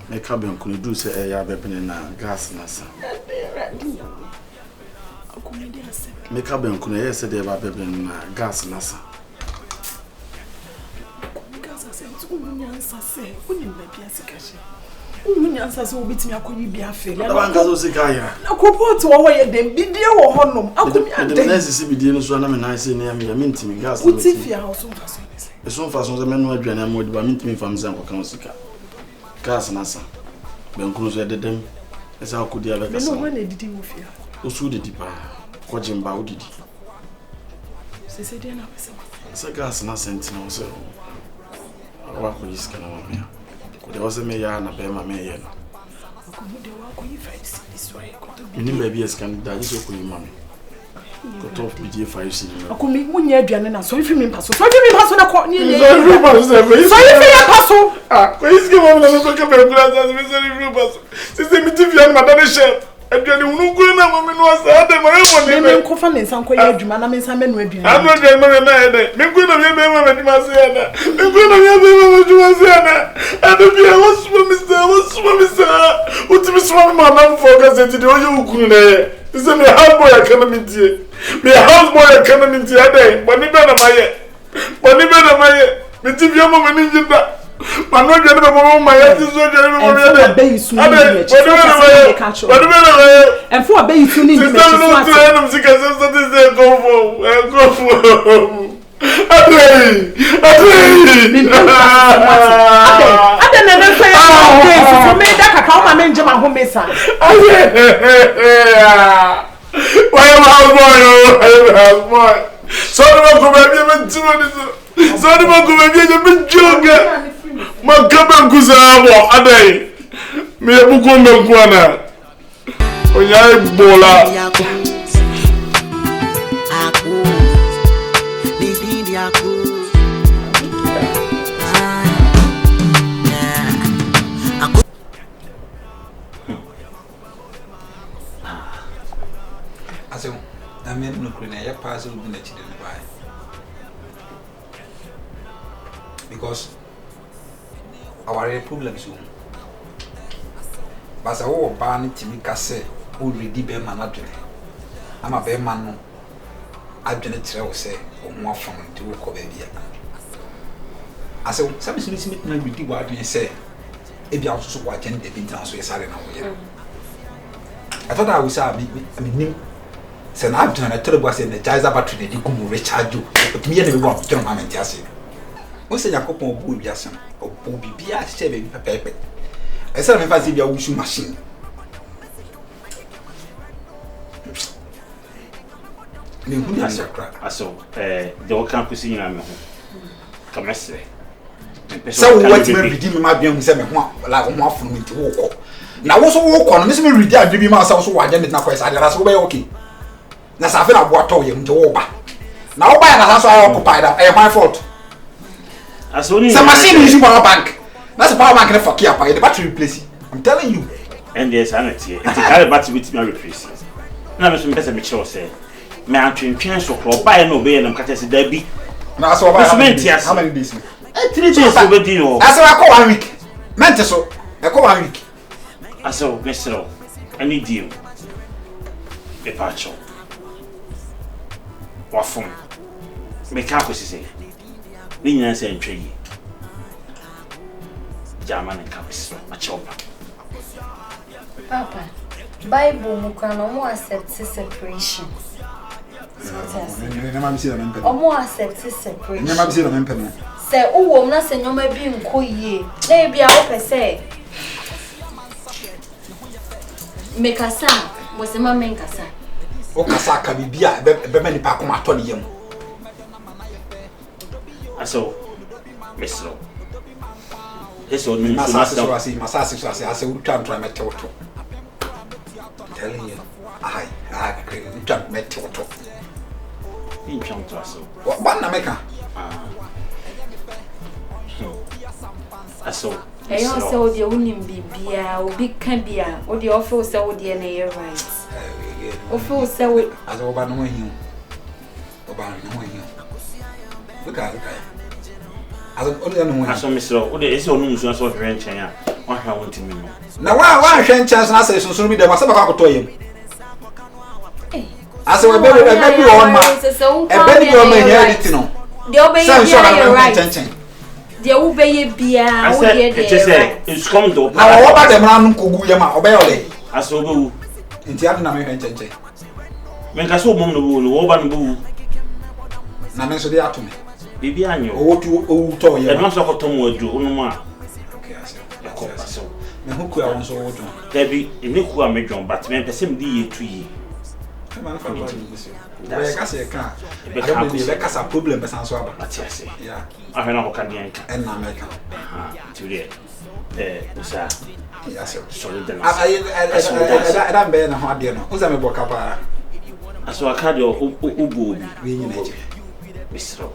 Make up and could do say a yabbin gas nasa. Make up and could say they were babbling gas nasa. Unyansa so obetimi akoyi bia fe. Na wanka so sikaya. Na kopot wo hoye dem bidie wo honom. Akomi ade. The next bidie no so na me na say na me mintimi gas. Uti fia ho so faso ni say. So faso so me no aduane amodi ba mintimi fam san kokan sika. Gas nasa. Benkunu so dedem. Esa akodi aba kasa. Me no wana didi wo fia. Osu de dipa. Ko jimba odidi. Se de na pesa. Se gas na sentinel so. Wa ko yiska na me. There was a mayor and a bema mayor. You maybe as can die so cool, mommy. Got off with you 5 cents. I could make 1 year, Diana, so if you mean pass, so if you mean pass on a court near so if you pass, ah, please give on the book of a glass as misery rumors. Since the meeting, Madame Chef. And you know, woman was the my own confidence and quiet, Jumana means I'm in with you. I'm not going to make good of your memory, Marciana. Make good of your memory, Marciana. And if you was Mr. What is wrong, my man focus at the Oyu? This is a hard boy economy. Me a houseboy economy today, but you better buy it. But you better buy it. But if you're my ninja. I'm not going to go my head is so very and for a bay to need to Makaba kuzabo adai me bukombe kwana onya bola aku bibi aku aso na me no krina ya pass will be na chide buy because our problems but I will ban Timmy Casse already be managed. I'm a bear man. I've done it, say, or more from to walk over here. I said, some Smith may be what you say. If you also watching the Bintan, so sorry now. I thought I was I mean, say, I've done a terrible say the Jazz battery, they come recharge you, but me and everyone, John Mamentiasi. What's a couple of booby or booby be a shaving a paper? I said, if I see your washing machine. I saw the campus in your come. So, what you redeem my being seven like 1 from me to walk. Now, also walk on Miss Mary, I give myself so I didn't know why I was okay. Now, I feel like what told him to over. Now, by the house I occupied, my fault. Some machine is in power bank. That's a power bank for Kia by the battery replace. I'm telling you. And there's sanity. It's a carry battery with me replace. Now, Mr. Mitchell say, may I train chance or buy no way and I'm catching the Debbie. Now, so how many days? 3 days over deal. I saw I call 1 week. Meant so. I call 1 week. I saw Mr. Any deal. A patch. What phone? Make up with say. Linya say entry. German and campus. A chopper. Papa, Bible mukano mo accept separation. Omo accept separation. Never see them pen. Say uwo na se nyoma bi nko yie. Na bia wo pese. Mekasa, mo se ma menkasa. O kasa ka bibia be mani pa ko ma to ne yam. Aso Mr. This one means massage I say we can't try metal. Telling you, I can't metal. In chunk to us. What na make Aso I also the unim bibia obi kan bia o de offer say o de na you right. Offer say we as oba no hin. Oba no hin. Look at as only no hin. Aso Mr. O de ese onu musu so hwe nchen ya. What I want to know. Now, why chance and I say so be there was about to him. I said, baby, on my baby, on my head, you know. The obey right. The obey be I said, it's come to now. What about the man who go yama obey? I saw boo. In the other American. Make us all move the wool, open boo. Now, so they are to me. Baby, I knew. Oh, to oh, to you. And not so Tom would do, no more. Okay, I said, so. Now, who could I want so? There be a new who I made John, but men the same day to ye. I can't say, I can't. Because a problem, but I'm sorry. But yes, yeah. I have no can and American. Today, sir. Yes, sorry, then I'm better than hard dinner. Who's a book up? I saw a card of Ubu, being in Mr.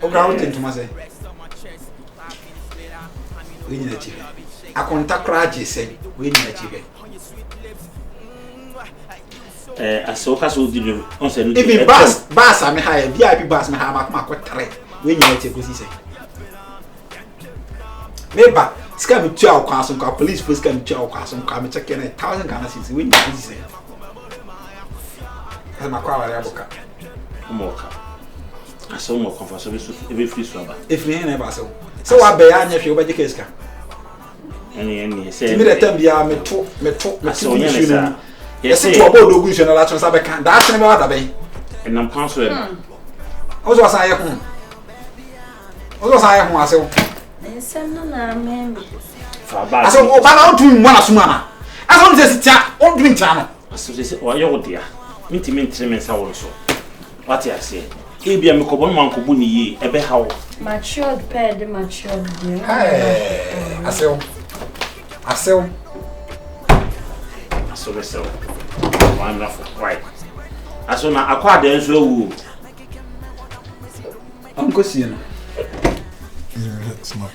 Oh, ground into myself. We need a chicken. I contact Raji said, we need a chicken. I saw Castle did on send if bass, I may hire VIP bass, may have my quarter. We need a chicken. Maybe scam to our castle, police first come to our castle, come check in 1,000 Ghana since we need to say. And my car, more. I saw more comfort service with every free swabber. If we never so. So I bear if you by the case. Any say, me the me talk, so yes, to about the wish and a lot of Sabacan. That's never other bay. And I'm consular. What was I home? What was I home? I said, I said, oh, but I'll do one as mana. I don't just chat on doing channel. So they say, why you dear? Meeting treatments also. What I say? Maybe I'm a cobon man cobuni, a bit how matured ped matured. I say, so wonderful, right? I saw now acquired the so Uncle Siena. It's not.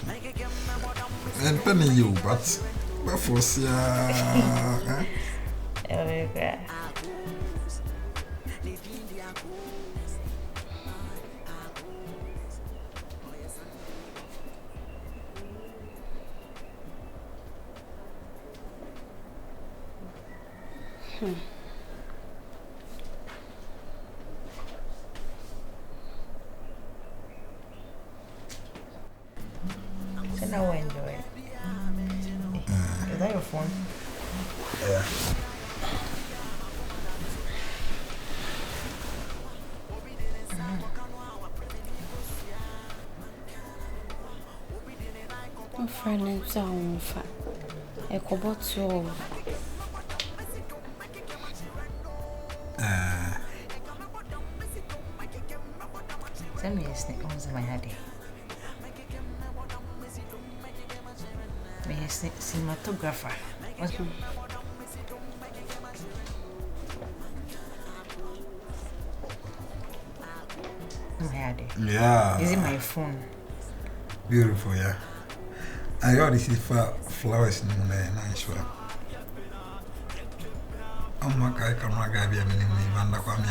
And penny you, but before see, And I will enjoy it. Is that your phone? Yeah. My friend is on fire. A cobot Send me a snake on my head. May a cinematographer. What's my head? Yeah. Is it my phone? Beautiful, yeah. I already see flowers in the nice one. Oh my God, camera guy be a minimum even like I'm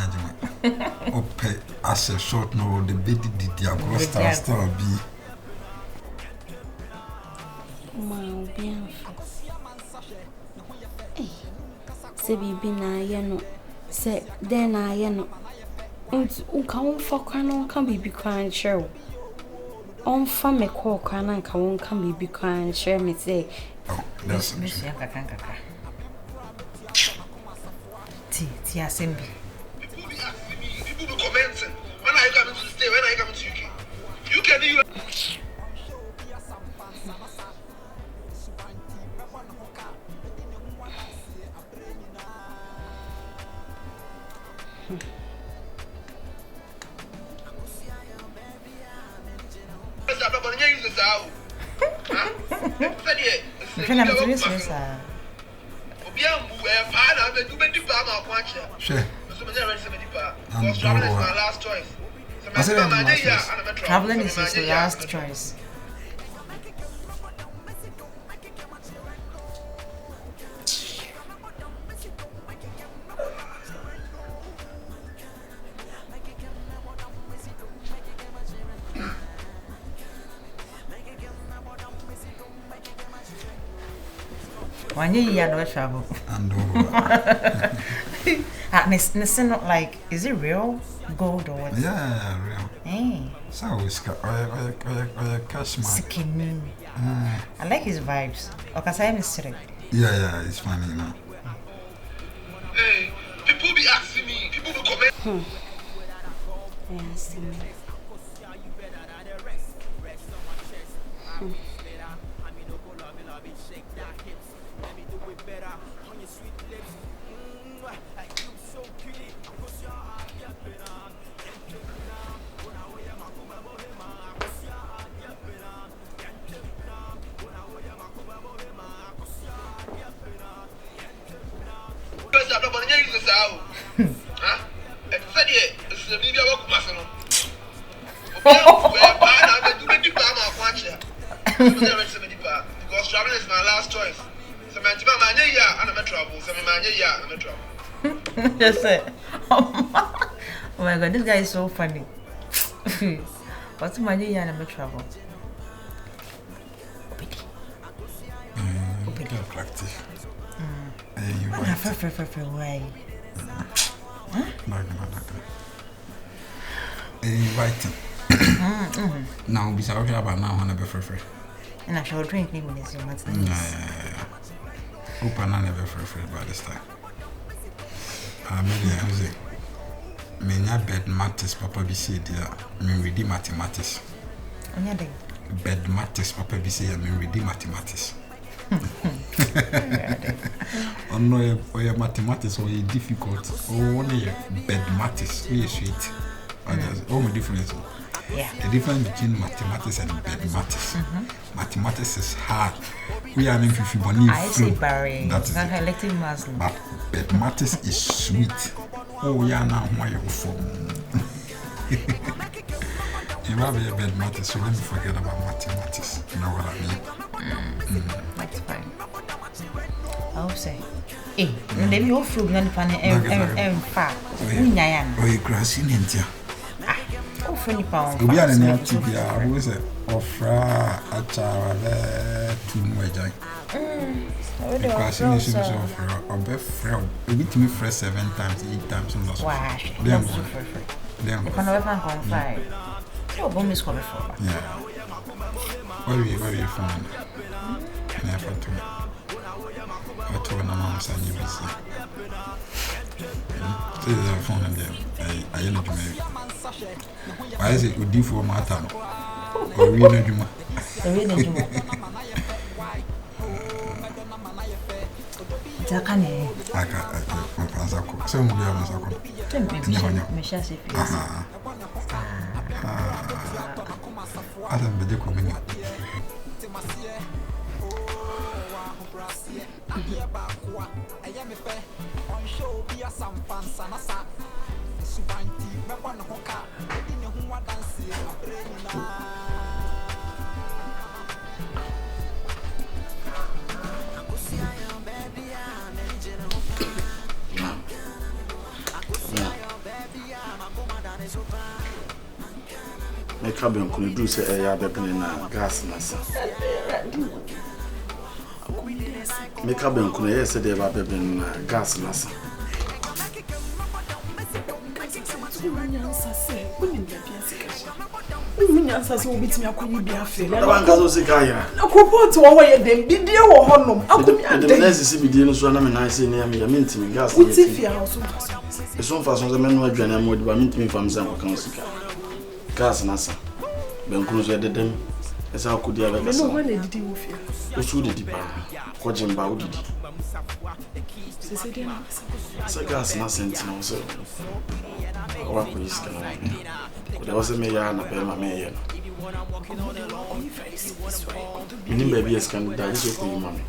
okay, as a short no, the baby did the star be. my bien. Say be na yeno. Say then I yeno. Unka for cran can be crying show. On fa me call cran and can be crying share me say. Oh, that's Miss Yanka. Tia Simbi. People commenting. When are you coming to stay? When are you coming to UK? You can even. Sure. Traveling is his last choice. When you no travel. And over. Not like, is it real gold or what? Yeah, real. Hey. So it's cash man. Skinny. I like his vibes. Okay, say mystery. Yeah, it's funny, you know. Hey, people be asking me, people will comment. Yes. Because traveling is my last choice. So my and I'm trouble. So I'm trouble. Just say, oh my God, this guy is so funny. What's my year and I'm trouble? Attractive. Why? Inviting. Now, be sorry about now, and a prefer. And I shall drink me when it's your matter. Open and never prefer by this time. Maybe I bed matters, Papa be said, I read mathematics. Bed matters, Papa be said, I read mathematics. Oh no, your mathematics or difficult. Oh, only bed mathematics. We sweet. Oh, my difference. Yeah. The difference between mathematics and bed mathematics. Mathematics is hard. We are in 50 money. I say Barry. That's elective Muslim. But bed mathematics is sweet. Oh, yeah, now why you from? You have a bed mathematics, so let me forget about mathematics. You know what I mean? That's fine. I'll say. Hey, maybe you're fruit and fat. Oh, you're grassing in here. Oh, funny pound. We are in the TV. Who is it? Ofra, a child, 2 more giant. The grassing is of a best friend. We need to be fresh 7 times, 8 times. Wow, them. If I never found 5. You're going to cover for. Yeah. Where are you from? Never to me. I told my mom, son, you will see. Say the phone and them. I am not married. Why is it good deal for my time? Or we know you. I can't. Some will be on the second. I don't be coming. Make up and could do say a gas nasa. Make up and could say they have been gas nasa. Gas nasa. Benkuno de dem. Esa akudi abeka. No one did you feel. Osu de dipa. Ko jimba odidi. Se dey na. Esa gas nasa ntina so. Wa ko iska na. Ko de wose me ya na be ma me ye. Ni baby es kan da so ko yima me.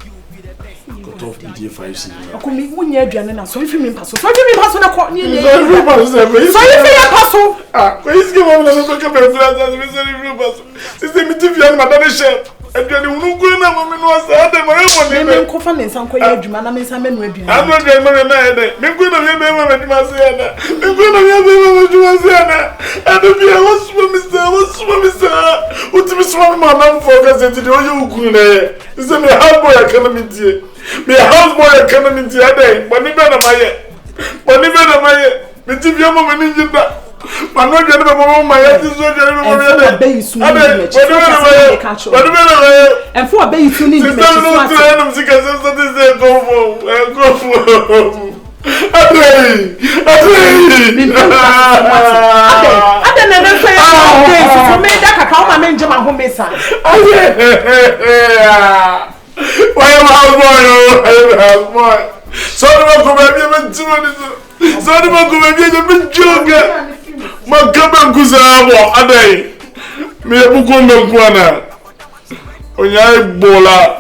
Ko top DJ5C. Akumi wunya aduane na so ifi mi paso. So ifi mi paso na ko ni ni. So ifi ya paso. Ah, ko iski mo na so ka be plaza me so ifi paso. Sisi mi TV ya na madame chef. Aduane unu ko na mo me no asa ade mo e mo me ko fa me nsan ko ya adwuma na me nsan me no aduane. Anu aduane mo na e de. Me ko na me be ma adwuma se ya na. Me ko na me be ma adwuma se ya na. Adu bi e wo suma mi sa. Utimi suma ma na fo ka se ti de o ye ukun na e. Sisi me hard boy akana mi die. Me houseboy can in the other, but never a maye. But never a maye. The TV mama ninja. But not getting a mama, my head is so general. And for a base, you need to go. Bola